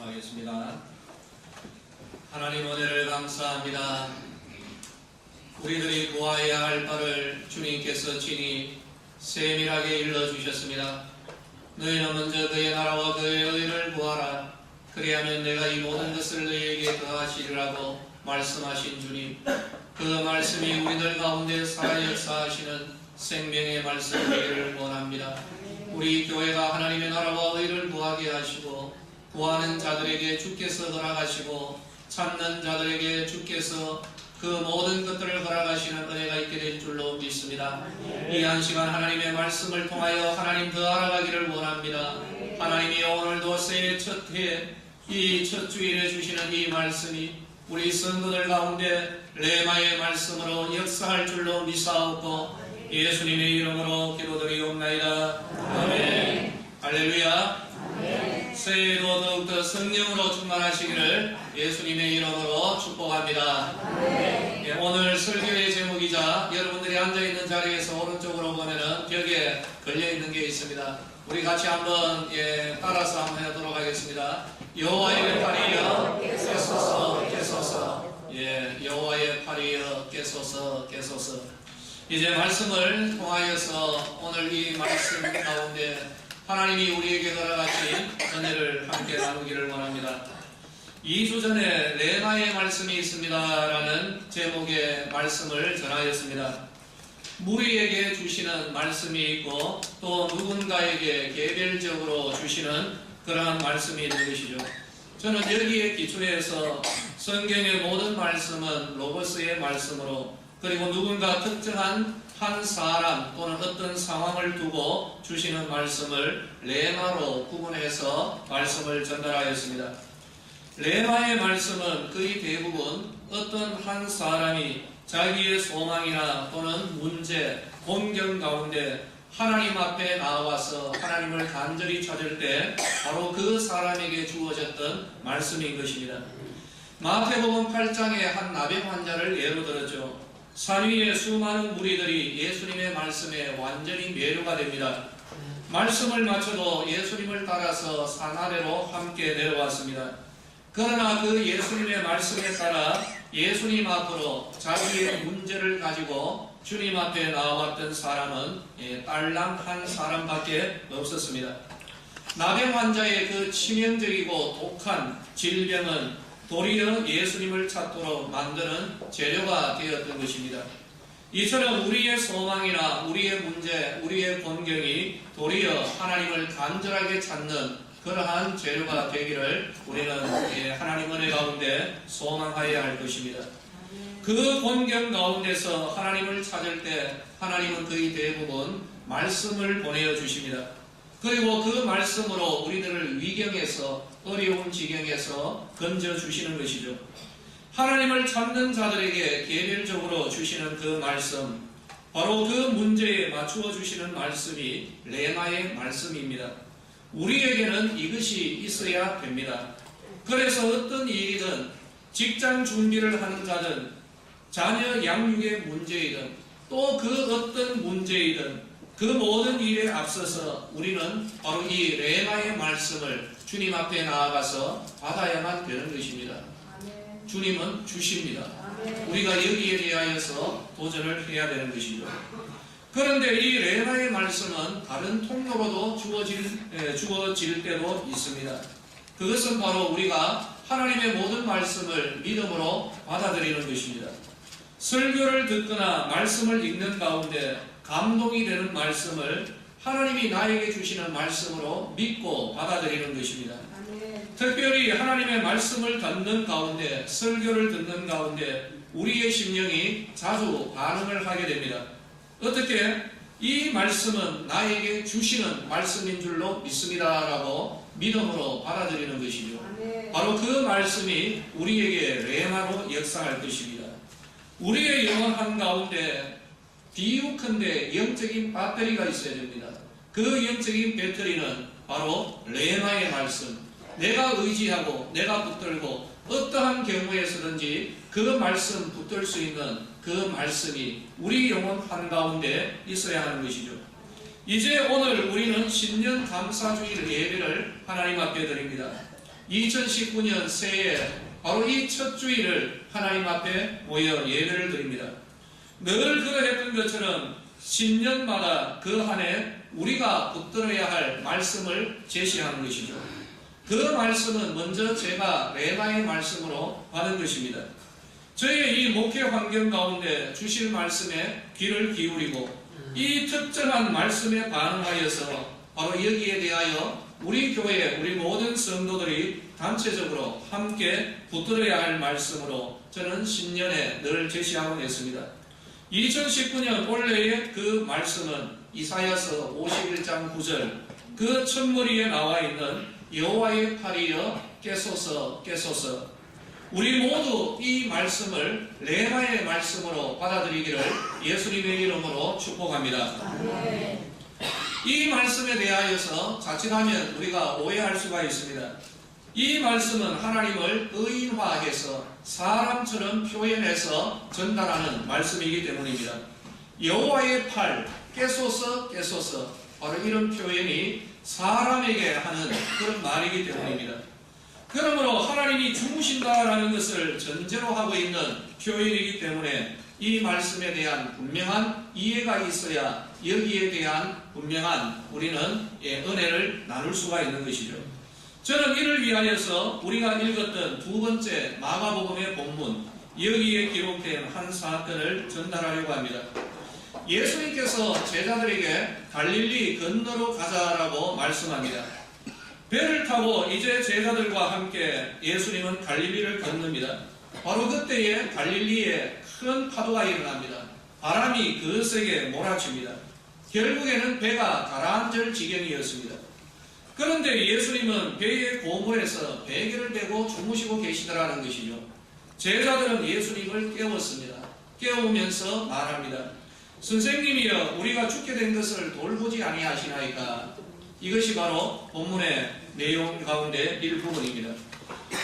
기도하겠습니다. 하나님 은혜를 감사합니다. 우리들이 구하여야 할 바를 주님께서 친히 세밀하게 일러주셨습니다. 너희는 먼저 그의 나라와 그의 의를 구하라. 그리하면 내가 이 모든 것을 너희에게 더하시리라고 말씀하신 주님, 그 말씀이 우리들 가운데 살아 역사하시는 생명의 말씀 되기를 원합니다. 우리 교회가 하나님의 나라와 의를 구하게 하시고, 구하는 자들에게 주께서 허락하시고, 찾는 자들에게 주께서 그 모든 것들을 허락하시는 은혜가 있게 될 줄로 믿습니다. 이 한 시간 하나님의 말씀을 통하여 하나님 더 알아가기를 원합니다. 하나님이 오늘도 새해 첫 해, 이 첫 주일에 주시는 이 말씀이 우리 성도들 가운데 레마의 말씀으로 역사할 줄로 믿사옵고 예수님의 이름으로 기도드리옵나이다. 아멘. 할렐루야. 새해도 더욱더 성령으로 충만하시기를 예수님의 이름으로 축복합니다. 오늘 설교의 제목이자 여러분들이 앉아있는 자리에서 오른쪽으로 보면은 벽에 걸려있는 게 있습니다. 우리 같이 한번 따라서 한번 해보도록 하겠습니다. 여호와의 팔이여 깨소서 깨소서. 여호와의 팔이여 깨소서 깨소서. 이제 말씀을 통하여서 오늘 이 말씀 가운데 하나님이 우리에게 허락하신 은혜를 함께 나누기를 원합니다. 2주 전에 레마의 말씀이 있습니다 라는 제목의 말씀을 전하였습니다. 무리에게 주시는 말씀이 있고 또 누군가에게 개별적으로 주시는 그러한 말씀이 있는 것이죠. 저는 여기에 기초해서 성경의 모든 말씀은 로고스의 말씀으로, 그리고 누군가 특정한 한 사람 또는 어떤 상황을 두고 주시는 말씀을 레마로 구분해서 말씀을 전달하였습니다. 레마의 말씀은 거의 대부분 어떤 한 사람이 자기의 소망이나 또는 문제, 공경 가운데 하나님 앞에 나와서 하나님을 간절히 찾을 때 바로 그 사람에게 주어졌던 말씀인 것입니다. 마태복음 8장의 한 나병 환자를 예로 들었죠. 산 위에 수많은 무리들이 예수님의 말씀에 완전히 매료가 됩니다. 말씀을 마쳐도 예수님을 따라서 산 아래로 함께 내려왔습니다. 그러나 그 예수님의 말씀에 따라 예수님 앞으로 자기의 문제를 가지고 주님 앞에 나왔던 사람은 딸랑 한 사람밖에 없었습니다. 나병 환자의 그 치명적이고 독한 질병은 도리어 예수님을 찾도록 만드는 재료가 되었던 것입니다. 이처럼 우리의 소망이나 우리의 문제, 우리의 곤경이 도리어 하나님을 간절하게 찾는 그러한 재료가 되기를 우리는 하나님 은혜 가운데 소망하여야 할 것입니다. 그 곤경 가운데서 하나님을 찾을 때 하나님은 거의 대부분 말씀을 보내어 주십니다. 그리고 그 말씀으로 우리들을 위경에서, 어려운 지경에서 건져주시는 것이죠. 하나님을 찾는 자들에게 개별적으로 주시는 그 말씀, 바로 그 문제에 맞추어 주시는 말씀이 레마의 말씀입니다. 우리에게는 이것이 있어야 됩니다. 그래서 어떤 일이든, 직장 준비를 하는 자든, 자녀 양육의 문제이든, 또 그 어떤 문제이든 그 모든 일에 앞서서 우리는 바로 이 레마의 말씀을 주님 앞에 나아가서 받아야만 되는 것입니다. 주님은 주십니다. 우리가 여기에 대하여서 도전을 해야 되는 것이죠. 그런데 이 레마의 말씀은 다른 통로로도 주어질 때도 있습니다. 그것은 바로 우리가 하나님의 모든 말씀을 믿음으로 받아들이는 것입니다. 설교를 듣거나 말씀을 읽는 가운데 감동이 되는 말씀을 하나님이 나에게 주시는 말씀으로 믿고 받아들이는 것입니다. 특별히 하나님의 말씀을 듣는 가운데, 설교를 듣는 가운데 우리의 심령이 자주 반응을 하게 됩니다. 어떻게? 이 말씀은 나에게 주시는 말씀인 줄로 믿습니다라고 믿음으로 받아들이는 것이죠. 바로 그 말씀이 우리에게 레마로 역사할 것입니다. 우리의 영혼 한가운데 비유컨대 영적인 배터리가 있어야 됩니다. 그 영적인 배터리는 바로 레마의 말씀. 내가 의지하고 내가 붙들고 어떠한 경우에서든지 그 말씀 붙들 수 있는 그 말씀이 우리 영혼 한가운데 있어야 하는 것이죠. 이제 오늘 우리는 신년 감사주일 예배를 하나님 앞에 드립니다. 2019년 새해 바로 이 첫 주일을 하나님 앞에 모여 예배를 드립니다. 늘 그러했던 것처럼 신년마다 그 한 해 우리가 붙들어야 할 말씀을 제시하는 것이죠. 그 말씀은 먼저 제가 레마의 말씀으로 받은 것입니다. 저희의 이 목회 환경 가운데 주실 말씀에 귀를 기울이고 이 특정한 말씀에 반응하여서 바로 여기에 대하여 우리 교회, 우리 모든 성도들이 단체적으로 함께 붙들어야 할 말씀으로 저는 신년에 늘 제시하고 있습니다. 2019년 올해의 그 말씀은 이사야서 51장 9절 그 첫머리에 나와 있는 여호와의 팔이여 깨소서 깨소서. 우리 모두 이 말씀을 레마의 말씀으로 받아들이기를 예수님의 이름으로 축복합니다. 이 말씀에 대하여서 자칫하면 우리가 오해할 수가 있습니다. 이 말씀은 하나님을 의인화해서 사람처럼 표현해서 전달하는 말씀이기 때문입니다. 여호와의 팔, 깨소서 깨소서, 바로 이런 표현이 사람에게 하는 그런 말이기 때문입니다. 그러므로 하나님이 주무신다라는 것을 전제로 하고 있는 표현이기 때문에 이 말씀에 대한 분명한 이해가 있어야 여기에 대한 분명한 우리는 은혜를 나눌 수가 있는 것이죠. 저는 이를 위하여서 우리가 읽었던 두 번째 마가복음의 본문, 여기에 기록된 한 사건을 전달하려고 합니다. 예수님께서 제자들에게 갈릴리 건너로 가자라고 말씀합니다. 배를 타고 이제 제자들과 함께 예수님은 갈릴리를 건넙니다. 바로 그때에 갈릴리에 큰 파도가 일어납니다. 바람이 거세게 몰아칩니다. 결국에는 배가 가라앉을 지경이었습니다. 그런데 예수님은 배의 고물에서 베개를 베고 주무시고 계시더라는 것이죠. 제자들은 예수님을 깨웠습니다. 깨우면서 말합니다. 선생님이여, 우리가 죽게 된 것을 돌보지 아니하시나이까. 이것이 바로 본문의 내용 가운데 일부분입니다.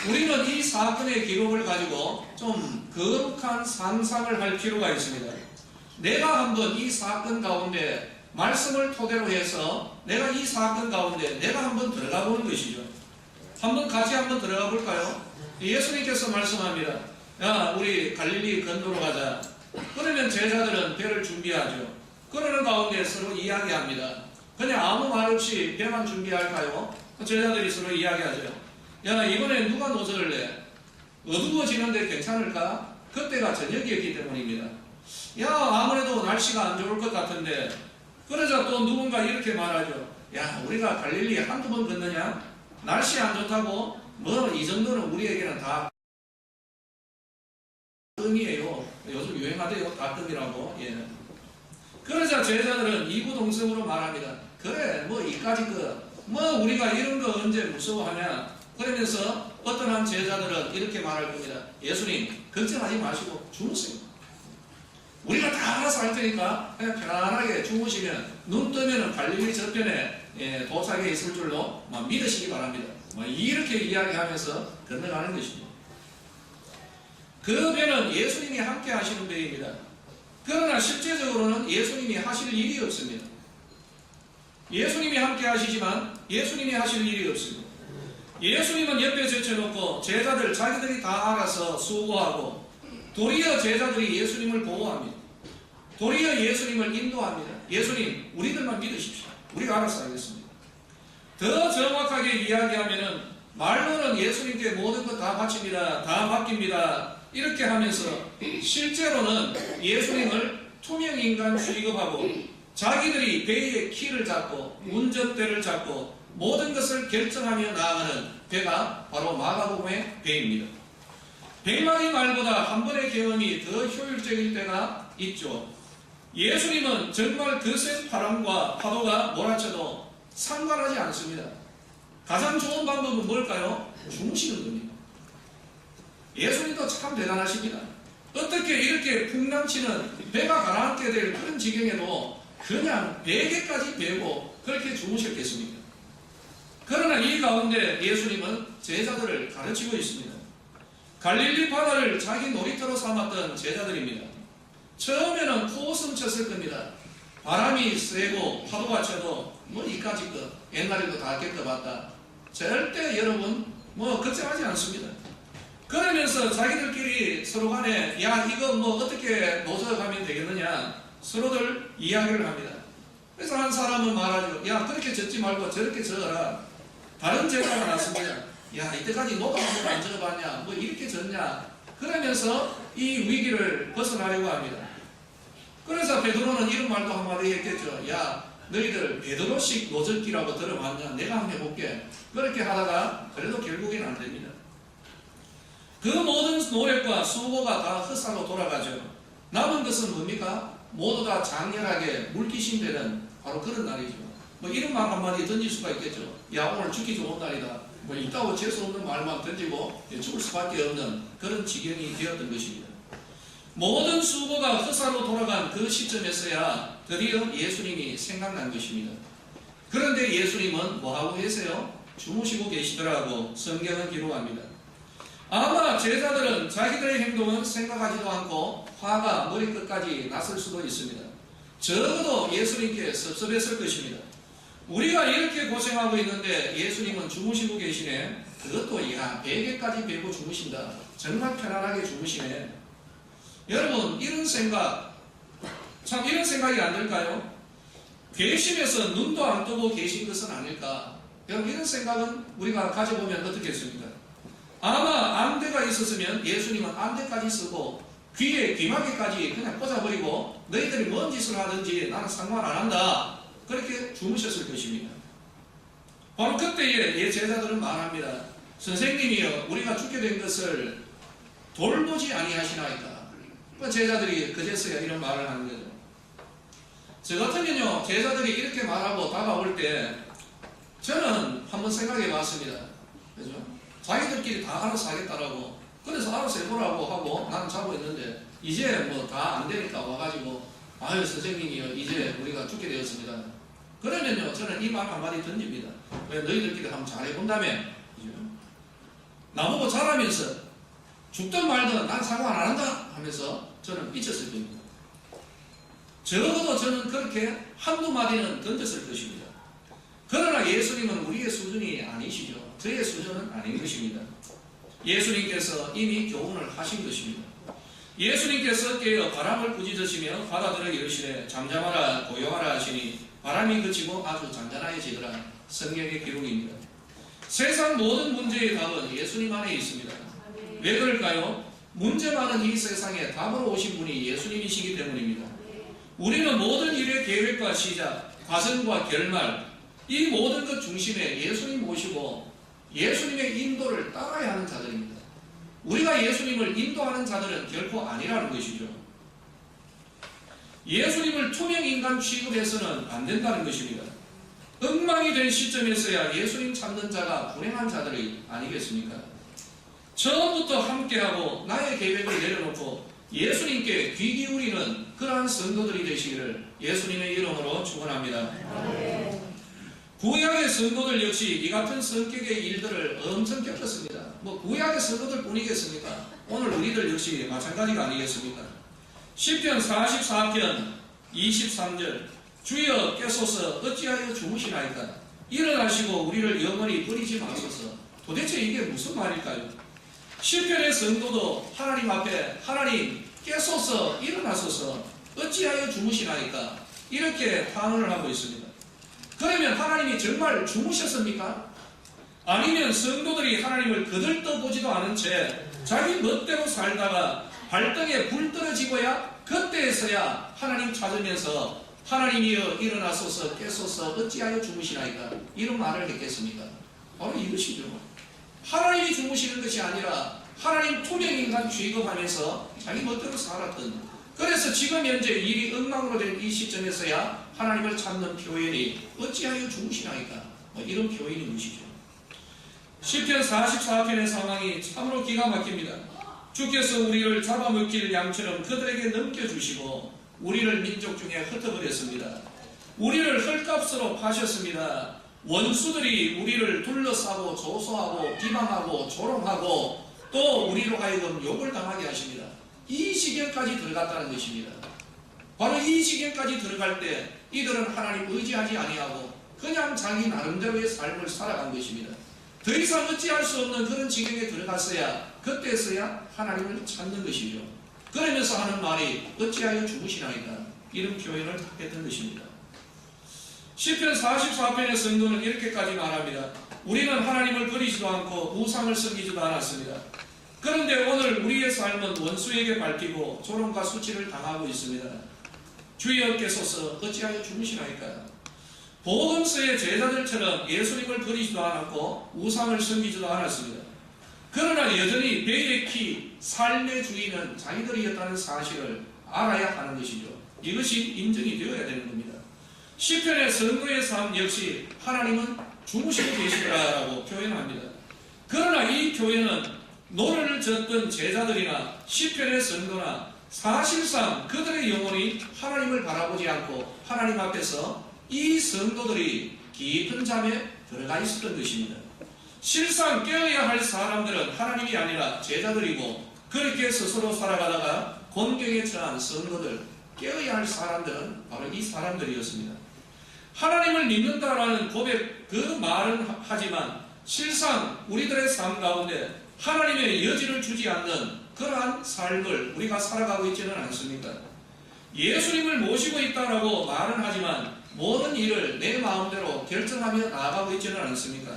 우리는 이 사건의 기록을 가지고 좀 거룩한 상상을 할 필요가 있습니다. 내가 한번 이 사건 가운데 말씀을 토대로 해서 내가 이 사건 가운데 내가 한번 들어가 보는 것이죠. 같이 한번 들어가 볼까요? 예수님께서 말씀합니다. 야, 우리 갈릴리 건너로 가자. 그러면 제자들은 배를 준비하죠. 그러는 가운데 서로 이야기합니다. 그냥 아무 말 없이 배만 준비할까요? 제자들이 서로 이야기하죠. 야, 이번에 누가 노저를 내? 어두워지는데 괜찮을까? 그때가 저녁이었기 때문입니다. 야, 아무래도 날씨가 안 좋을 것 같은데. 그러자 또 누군가 이렇게 말하죠. 야, 우리가 갈릴리 한두 번 건너냐? 날씨 안 좋다고? 뭐 이 정도는 우리에게는 다 뜸이에요. 요즘 유행하대요. 가끔이라고. 예. 그러자 제자들은 이구동성으로 말합니다. 그래, 뭐 이까지 뭐 우리가 이런 거 언제 무서워하냐? 그러면서 어떤 한 제자들은 이렇게 말할 겁니다. 예수님, 걱정하지 마시고 주무세요. 우리가 다 알아서 할 테니까 그냥 편안하게 주무시면 눈 뜨면 갈릴리 저편에 도착해 있을 줄로 믿으시기 바랍니다. 이렇게 이야기하면서 건너가는 것이죠. 그 배는 예수님이 함께 하시는 배입니다. 그러나 실제적으로는 예수님이 하실 일이 없습니다. 예수님이 함께 하시지만 예수님이 하실 일이 없습니다. 예수님은 옆에 제쳐놓고 제자들 자기들이 다 알아서 수고하고 도리어 제자들이 예수님을 보호합니다. 도리어 예수님을 인도합니다. 예수님, 우리들만 믿으십시오. 우리가 알아서 하겠습니다. 더 정확하게 이야기하면은 말로는 예수님께 모든 것 다 바칩니다. 다 맡깁니다. 이렇게 하면서 실제로는 예수님을 투명인간 취급하고 자기들이 배의 키를 잡고 운전대를 잡고 모든 것을 결정하며 나아가는 배가 바로 마가복음의 배입니다. 백마리 말보다 한 번의 경험이 더 효율적일 때가 있죠. 예수님은 정말 거센 바람과 파도가 몰아쳐도 상관하지 않습니다. 가장 좋은 방법은 뭘까요? 주무시는 겁니다. 예수님도 참 대단하십니다. 어떻게 이렇게 풍랑치는 배가 가라앉게 될 그런 지경에도 그냥 베개까지 베고 그렇게 주무셨겠습니까? 그러나 이 가운데 예수님은 제자들을 가르치고 있습니다. 갈릴리 바다를 자기 놀이터로 삼았던 제자들입니다. 처음에는 코웃음 쳤을 겁니다. 바람이 세고 파도가 쳐도 뭐 이까짓 것 옛날에도 다 겪어봤다. 절대 여러분 뭐 걱정하지 않습니다. 그러면서 자기들끼리 서로 간에 야 이거 뭐 어떻게 노져가면 되겠느냐 서로들 이야기를 합니다. 그래서 한 사람은 말하죠. 야 그렇게 젓지 말고 저렇게 져라. 다른 제자가 났습니다. 야 이때까지 너도 한 번도 안 져봤냐 뭐 이렇게 졌냐 그러면서 이 위기를 벗어나려고 합니다. 그래서 베드로는 이런 말도 한마디 했겠죠. 야 너희들 베드로식 노젓기라고 들어봤냐 내가 한번 해볼게. 그렇게 하다가 그래도 결국엔 안 됩니다. 그 모든 노력과 수고가 다 헛살로 돌아가죠. 남은 것은 뭡니까? 모두 다 장렬하게 물귀신되는 바로 그런 날이죠. 뭐 이런 말 한마디 던질 수가 있겠죠. 야 오늘 죽기 좋은 날이다. 뭐 있다고 재수없는 말만 던지고 죽을 수밖에 없는 그런 지경이 되었던 것입니다. 모든 수고가 헛살로 돌아간 그 시점에서야 드디어 예수님이 생각난 것입니다. 그런데 예수님은 뭐하고 계세요? 주무시고 계시더라고 성경은 기록합니다. 아마 제자들은 자기들의 행동은 생각하지도 않고 화가 머리끝까지 났을 수도 있습니다. 적어도 예수님께 섭섭했을 것입니다. 우리가 이렇게 고생하고 있는데 예수님은 주무시고 계시네. 그것도 야 베개까지 베고 주무신다. 정말 편안하게 주무시네. 여러분 이런 생각 참 이런 생각이 안 들까요? 괘씸해서 눈도 안 뜨고 계신 것은 아닐까? 여러분 이런 생각은 우리가 가져보면 어떻겠습니까? 아마 안대가 있었으면 예수님은 안대까지 쓰고 귀에 귀마개까지 그냥 꽂아버리고 너희들이 뭔 짓을 하든지 나는 상관 안 한다. 그렇게 주무셨을 것입니다. 바로 그때에 제자들은 말합니다. 선생님이여 우리가 죽게 된 것을 돌보지 아니하시나이까. 제자들이 그제서야 이런 말을 하는 거죠. 저 같으면요 제자들이 이렇게 말하고 다가올 때 저는 한번 생각해 봤습니다. 그죠? 자기들끼리 다 알아서 하겠다라고 그래서 알아서 해보라고 하고 나는 자고 있는데 이제 뭐 다 안 되니까 와가지고 아유 선생님이요 이제 우리가 죽게 되었습니다. 그러면요 저는 이 말 한마디 던집니다. 왜 너희들끼리 한번 잘해본다며 나보고 잘하면서 죽든 말든 난 상관 안 한다 하면서 저는 삐쳤을 겁니다. 적어도 저는 그렇게 한두 마디는 던졌을 것입니다. 그러나 예수님은 우리의 수준이 아니시죠. 저의 수준은 아닌 것입니다. 예수님께서 이미 교훈을 하신 것입니다. 예수님께서 깨어 바람을 부짖으시며 바다들에게 이르시되 잠잠하라 고요하라 하시니 바람이 그치고 아주 잔잔해지더라. 성경의 기록입니다. 세상 모든 문제의 답은 예수님 안에 있습니다. 왜 그럴까요? 문제 많은 이 세상에 답으로 오신 분이 예수님이시기 때문입니다. 우리는 모든 일의 계획과 시작, 과정과 결말 이 모든 것 중심에 예수님 모시고 예수님의 인도를 따라야 하는 자들입니다. 우리가 예수님을 인도하는 자들은 결코 아니라는 것이죠. 예수님을 투명인간 취급해서는 안 된다는 것입니다. 엉망이 된 시점에서야 예수님 찾는 자가 불행한 자들이 아니겠습니까? 처음부터 함께하고 나의 계획을 내려놓고 예수님께 귀 기울이는 그러한 성도들이 되시기를 예수님의 이름으로 축원합니다. 구약의 성도들 역시 이 같은 성격의 일들을 엄청 겪었습니다. 뭐 구약의 성도들 뿐이겠습니까? 오늘 우리들 역시 마찬가지가 아니겠습니까? 시편 44편 23절 주여 깨소서 어찌하여 주무시나이까 일어나시고 우리를 영원히 버리지 마소서. 도대체 이게 무슨 말일까요? 시편의 성도도 하나님 앞에 하나님 깨소서 일어나소서 어찌하여 주무시나이까 이렇게 탄원을 하고 있습니다. 그러면 하나님이 정말 주무셨습니까? 아니면 성도들이 하나님을 거들떠보지도 않은 채 자기 멋대로 살다가 발등에 불 떨어지고야 그때에서야 하나님 찾으면서 하나님이여 일어나소서 깨소서 어찌하여 주무시나이까 이런 말을 했겠습니까? 바로 이것이죠. 하나님이 주무시는 것이 아니라 하나님 투명인간 취급하면서 자기 멋대로 살았던, 그래서 지금 현재 일이 엉망으로 된 이 시점에서야 하나님을 찾는 표현이 어찌하여 주무시나이까 이런 표현인 것이죠. 시편 44편의 상황이 참으로 기가 막힙니다. 주께서 우리를 잡아먹길 양처럼 그들에게 넘겨주시고 우리를 민족 중에 흩어버렸습니다. 우리를 헐값으로 파셨습니다. 원수들이 우리를 둘러싸고 조소하고 비방하고 조롱하고 또 우리로 하여금 욕을 당하게 하십니다. 이 지경까지 들어갔다는 것입니다. 바로 이 지경까지 들어갈 때 이들은 하나님 의지하지 아니하고 그냥 자기 나름대로의 삶을 살아간 것입니다. 더 이상 어찌할 수 없는 그런 지경에 들어갔어야 그때서야 하나님을 찾는 것이죠. 그러면서 하는 말이 어찌하여 죽으시나이까 이런 표현을 했던 것입니다. 시편 44편의 성도는 이렇게까지 말합니다. 우리는 하나님을 버리지도 않고 우상을 섬기지도 않았습니다. 그런데 오늘 우리의 삶은 원수에게 밟히고 조롱과 수치를 당하고 있습니다. 주여께서서 어찌하여 죽으시나이까. 복음서의 제자들처럼 예수님을 버리지도 않았고 우상을 섬기지도 않았습니다. 그러나 여전히 배의 키, 삶의 주인은 자기들이었다는 사실을 알아야 하는 것이죠. 이것이 인정이 되어야 되는 겁니다. 시편의 성도의 삶 역시 하나님은 주무시고 계시더라라고 표현합니다. 그러나 이 표현은 노를 젓던 제자들이나 시편의 성도나 사실상 그들의 영혼이 하나님을 바라보지 않고 하나님 앞에서 이 성도들이 깊은 잠에 들어가 있었던 것입니다. 실상 깨어야 할 사람들은 하나님이 아니라 제자들이고 그렇게 스스로 살아가다가 곤경에 처한 성도들, 깨어야 할 사람들은 바로 이 사람들이었습니다. 하나님을 믿는다라는 고백, 그 말은 하지만 실상 우리들의 삶 가운데 하나님의 여지를 주지 않는 그러한 삶을 우리가 살아가고 있지는 않습니까? 예수님을 모시고 있다라고 말은 하지만 모든 일을 내 마음대로 결정하며 나아가고 있지는 않습니까?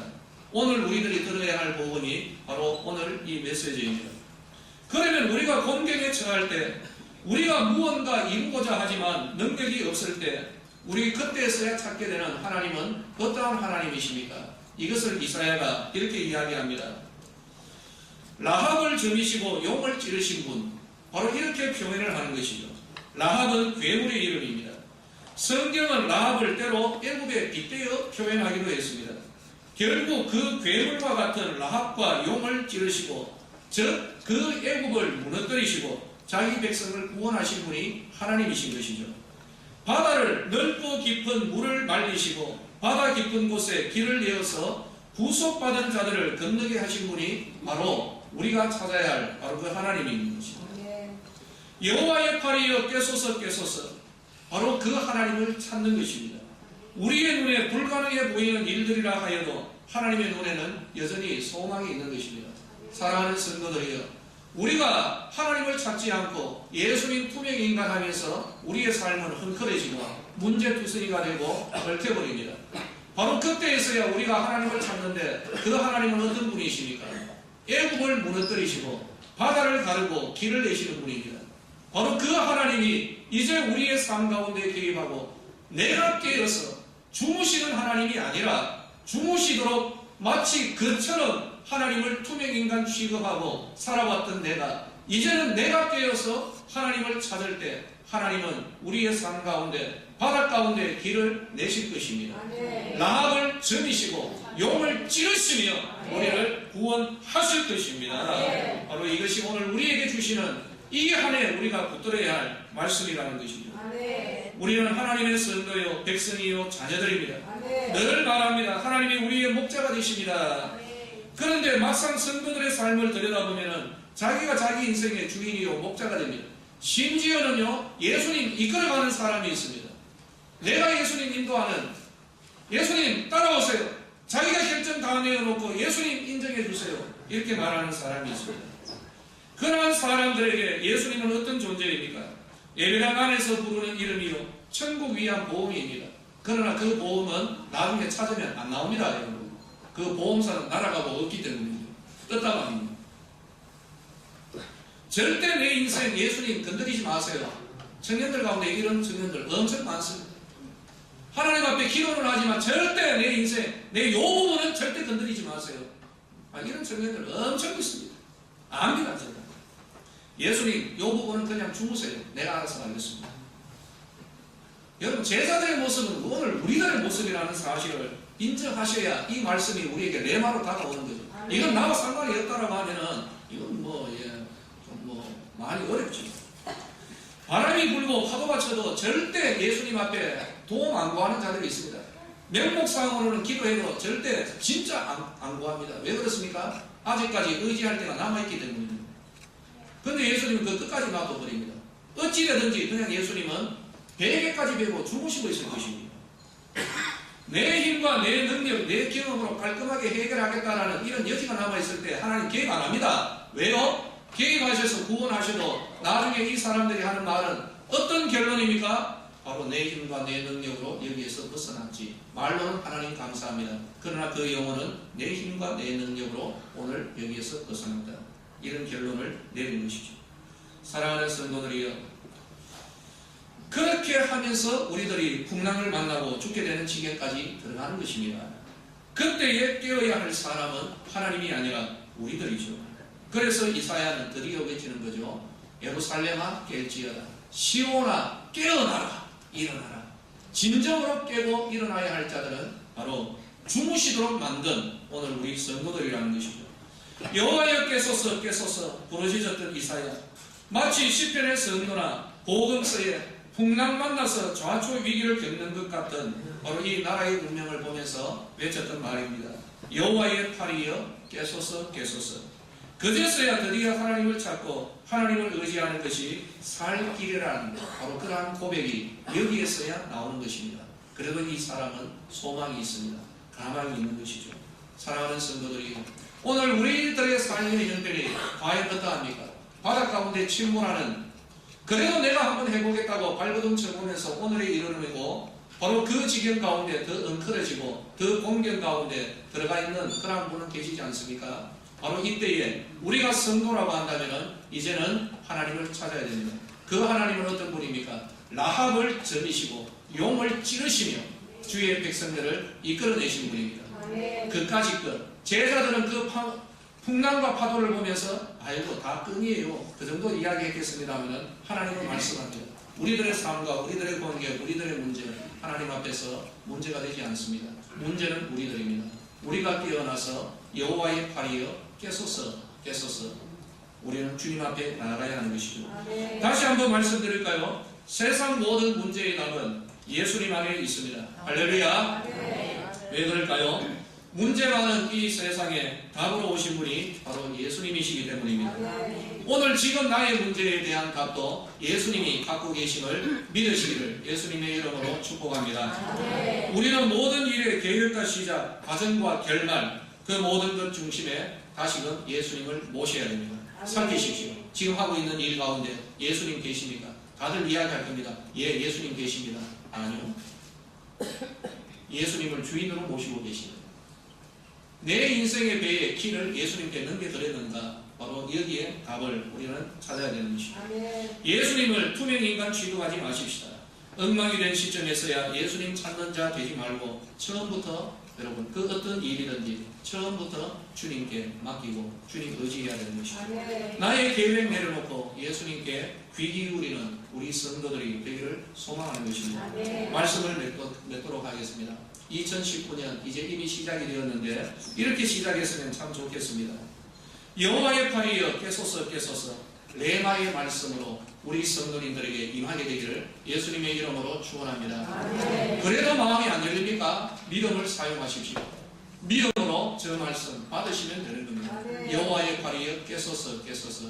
오늘 우리들이 들어야 할 복음이 바로 오늘 이 메시지입니다. 그러면 우리가 곤경에 처할 때 우리가 무언가 이루고자 하지만 능력이 없을 때 우리 그때서야 찾게 되는 하나님은 어떠한 하나님이십니까? 이것을 이사야가 이렇게 이야기합니다. 라합을 점이시고 용을 찌르신 분, 바로 이렇게 표현을 하는 것이죠. 라합은 괴물의 이름입니다. 성경은 라합을 때로 애굽에 빗대어 표현하기도 했습니다. 결국 그 괴물과 같은 라합과 용을 찌르시고 즉 그 애굽을 무너뜨리시고 자기 백성을 구원하신 분이 하나님이신 것이죠. 바다를 넓고 깊은 물을 말리시고 바다 깊은 곳에 길을 내어서 구속받은 자들을 건너게 하신 분이 바로 우리가 찾아야 할 바로 그 하나님인 것이죠. 여호와의 팔이여 깨소서 깨소서, 바로 그 하나님을 찾는 것입니다. 우리의 눈에 불가능해 보이는 일들이라 하여도 하나님의 눈에는 여전히 소망이 있는 것입니다. 사랑하는 성도들이여, 우리가 하나님을 찾지 않고 예수님 투명 인간하면서 우리의 삶은 헝클어지고 문제투성이가 되고 얽혀버립니다. 바로 그때에서야 우리가 하나님을 찾는데 그 하나님은 어떤 분이십니까? 애굽을 무너뜨리시고 바다를 가르고 길을 내시는 분입니다. 바로 그 하나님이 이제 우리의 삶 가운데 개입하고 내가 깨어서 주무시는 하나님이 아니라 주무시도록 마치 그처럼 하나님을 투명인간 취급하고 살아왔던 내가 이제는 내가 깨어서 하나님을 찾을 때 하나님은 우리의 삶 가운데 바다 가운데 길을 내실 것입니다. 라합을 점이시고 용을 찌르시며 우리를 구원하실 것입니다. 바로 이것이 오늘 우리에게 주시는 이 한 해 우리가 붙들어야 할 말씀이라는 것입니다. 우리는 하나님의 성도요 백성이요 자녀들입니다. 늘 말합니다. 하나님이 우리의 목자가 되십니다. 그런데 막상 성도들의 삶을 들여다보면 자기가 자기 인생의 주인이요 목자가 됩니다. 심지어는요 예수님 이끌어가는 사람이 있습니다. 내가 예수님 인도하는, 예수님 따라오세요, 자기가 결정 다 내어놓고 예수님 인정해 주세요, 이렇게 말하는 사람이 있습니다. 그러한 사람들에게 예수님은 어떤 존재입니까? 예배당 안에서 부르는 이름이요 천국 위한 보험입니다. 그러나 그 보험은 나중에 찾으면 안 나옵니다. 여러분. 그 보험사는 날아가고 없기 때문입니다. 떴다갑니다. 절대 내 인생 예수님 건드리지 마세요. 청년들 가운데 이런 청년들 엄청 많습니다. 하나님 앞에 기도를 하지만 절대 내 인생, 내 요 부분은 절대 건드리지 마세요. 이런 청년들 엄청 있습니다. 압니다. 제가. 예수님 요 부분은 그냥 주무세요. 내가 알아서 하겠습니다. 여러분, 제자들의 모습은 오늘 우리들의 모습이라는 사실을 인정하셔야 이 말씀이 우리에게 레마로 다가오는 거죠. 이건 나와 상관이 없다라고 하면은 이건 많이 어렵죠. 바람이 불고 파도가 쳐도 절대 예수님 앞에 도움 안 구하는 자들이 있습니다. 명목상으로는 기도해도 절대 진짜 안 구합니다. 왜 그렇습니까? 아직까지 의지할 때가 남아있기 때문입니다. 근데 예수님은 그 끝까지 놔둬버립니다. 어찌되든지 그냥 예수님은 베개까지 베고 주무시고 있을 것입니다. 내 힘과 내 능력, 내 경험으로 깔끔하게 해결하겠다라는 이런 여지가 남아있을 때 하나님 개입 안 합니다. 왜요? 개입하셔서 구원하셔도 나중에 이 사람들이 하는 말은 어떤 결론입니까? 바로 내 힘과 내 능력으로 여기에서 벗어났지. 말로는 하나님 감사합니다. 그러나 그 영혼은 내 힘과 내 능력으로 오늘 여기에서 벗어났다. 이런 결론을 내린 것이죠. 사랑하는 성도들이여, 그렇게 하면서 우리들이 풍랑을 만나고 죽게 되는 지경까지 들어가는 것입니다. 그때에 깨어야 할 사람은 하나님이 아니라 우리들이죠. 그래서 이사야는 드디어 외치는 거죠. 예루살렘아 깰지어다. 시온아 깨어나라. 일어나라. 진정으로 깨고 일어나야 할 자들은 바로 주무시도록 만든 오늘 우리 성도들이라는 것이죠. 여호와여 깨소서 깨소서 부르짖었던 이사야, 마치 시편의 성도나 복음서에 풍랑 만나서 좌초 위기를 겪는 것 같은 바로 이 나라의 운명을 보면서 외쳤던 말입니다. 여호와의 팔이여 깨소서 깨소서. 그제서야 드디어 하나님을 찾고 하나님을 의지하는 것이 살 길이라는 바로 그러한 고백이 여기에서야 나오는 것입니다. 그래도 이 사람은 소망이 있습니다. 가망이 있는 것이죠. 사랑하는 성도들이, 오늘 우리들의 삶의 형편이 과연 어떠합니까? 바다 가운데 침몰하는, 그래도 내가 한번 해보겠다고 발버둥 쳐보면서 오늘에 이르르고 바로 그 지경 가운데 더 엉클어지고 더 공경 가운데 들어가 있는 그런 분은 계시지 않습니까? 바로 이때에 우리가 성도라고 한다면 이제는 하나님을 찾아야 됩니다. 그 하나님은 어떤 분입니까? 라합을 점이시고 용을 찌르시며 주의 백성들을 이끌어내신 분입니다. 그까짓 것. 제자들은 그 풍랑과 파도를 보면서 아이고 다 끈이에요. 그 정도 이야기했겠습니다면 하나님은 말씀합니다. 우리들의 삶과 우리들의 관계, 우리들의 문제는 하나님 앞에서 문제가 되지 않습니다. 문제는 우리들입니다. 우리가 깨어나서 여호와의 팔이여 깨소서 깨소서. 우리는 주님 앞에 나아가야 하는 것이죠. 다시 한번 말씀드릴까요? 세상 모든 문제의 답은 예수님 안에 있습니다. 할렐루야. 왜 그럴까요? 문제 많은 이 세상에 답으로 오신 분이 바로 예수님이시기 때문입니다. 오늘 지금 나의 문제에 대한 답도 예수님이 갖고 계심을 믿으시기를 예수님의 이름으로 축복합니다. 우리는 모든 일의 계획과 시작, 과정과 결말, 그 모든 것 중심에 다시금 예수님을 모셔야 됩니다. 살피십시오. 지금 하고 있는 일 가운데 예수님 계십니까? 다들 이야기할 겁니다. 예, 예수님 계십니다. 아니요. 예수님을 주인으로 모시고 계십니다. 내 인생의 배에 키를 예수님께 넘겨드렸는가? 바로 여기에 답을 우리는 찾아야 되는 것입니다. 예수님을 투명인간 취급하지 마십시다. 엉망이 된 시점에서야 예수님 찾는 자 되지 말고 처음부터 여러분 그 어떤 일이든지 처음부터 주님께 맡기고 주님 의지해야 되는 것입니다. 나의 계획 내려놓고 예수님께 귀 기울이는 우리 성도들이 되기를 소망하는 것입니다. 말씀을 맺도록 하겠습니다. 2019년 이제 이미 시작이 되었는데 이렇게 시작했으면 참 좋겠습니다. 여호와의 팔이여 깨소서 깨소서. 레마의 말씀으로 우리 성도님들에게 임하게 되기를 예수님의 이름으로 축원합니다. 그래도 마음이 안 열립니까? 믿음을 사용하십시오. 믿음으로 저 말씀 받으시면 되는 겁니다. 여호와의 팔이여 깨소서 깨소서.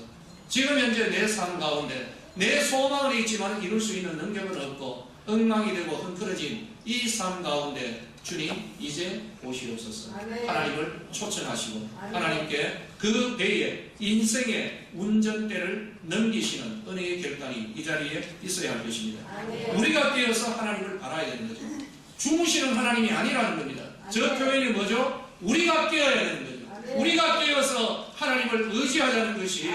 지금 현재 내 삶 가운데 내 소망은 있지만 이룰 수 있는 능력은 없고 엉망이 되고 흥크러진 이 삶 가운데 주님 이제 보시옵소서. 하나님을 초청하시고 하나님께 그 배에 인생의 운전대를 넘기시는 은혜의 결단이 이 자리에 있어야 할 것입니다. 우리가 깨어서 하나님을 바라야 되는 거죠. 주무시는 하나님이 아니라는 겁니다. 저 표현이 뭐죠? 우리가 깨어야 되는 거죠. 우리가 깨어서 하나님을 의지하자는 것이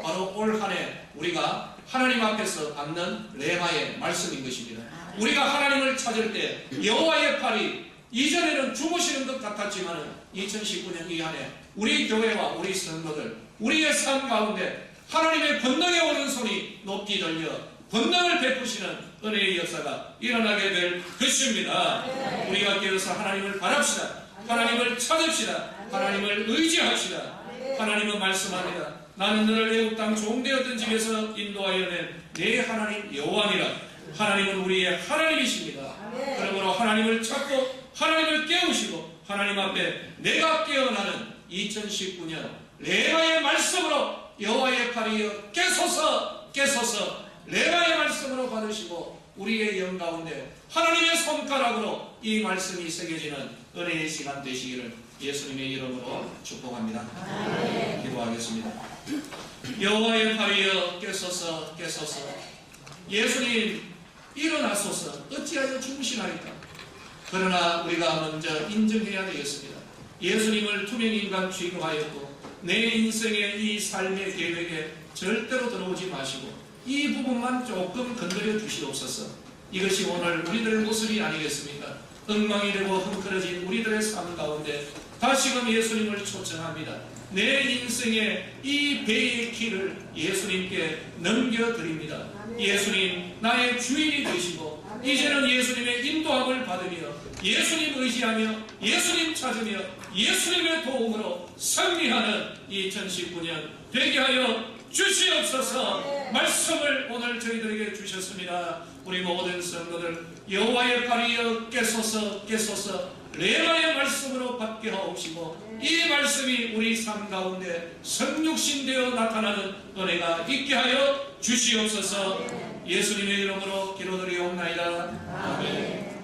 바로 올 한 해 우리가 하나님 앞에서 받는 레마의 말씀인 것입니다. 우리가 하나님을 찾을 때 여호와의 팔이 이전에는 주무시는 것 같았지만 2019년 이 한 해 우리 교회와 우리 성도들 우리의 삶 가운데 하나님의 권능의 오른손이 높이 들려 권능을 베푸시는 은혜의 역사가 일어나게 될 것입니다. 우리가 깨어서 하나님을 바랍시다. 하나님을 찾읍시다. 하나님을 의지합시다. 하나님은 말씀합니다. 나는 너를 애굽 땅 종되었던 집에서 인도하여 낸 내 하나님 여호와니라. 하나님은 우리의 하나님이십니다. 그러므로 하나님을 찾고 하나님을 깨우시고 하나님 앞에 내가 깨어나는 2019년 레마의 말씀으로 여호와의 팔이여 깨소서 깨소서 레마의 말씀으로 받으시고 우리의 영 가운데 하나님의 손가락으로 이 말씀이 새겨지는 은혜의 시간 되시기를 예수님의 이름으로 축복합니다. 기도하겠습니다. 여호와의 팔이여 깨소서 깨소서. 예수님 일어나소서. 어찌하여 주무시나이까. 그러나 우리가 먼저 인정해야 되겠습니다. 예수님을 투명인간 취급하였고 내 인생의 이 삶의 계획에 절대로 들어오지 마시고 이 부분만 조금 건드려 주시옵소서. 이것이 오늘 우리들의 모습이 아니겠습니까? 엉망이 되고 헝클어진 우리들의 삶 가운데 다시금 예수님을 초청합니다. 내 인생의 이 배의 키를 예수님께 넘겨드립니다. 예수님 나의 주인이 되시고 이제는 예수님의 인도함을 받으며 예수님 의지하며 예수님 찾으며 예수님의 도움으로 승리하는 2019년 되게 하여 주시옵소서. 말씀을 오늘 저희들에게 주셨습니다. 우리 모든 성도들 여호와의 팔이여 깨소서 깨소서 레마의 말씀으로 받게 하옵시고 이 말씀이 우리 삶 가운데 성육신되어 나타나는 은혜가 있게 하여 주시옵소서. 예수님의 이름으로 기도드리옵나이다. 아멘.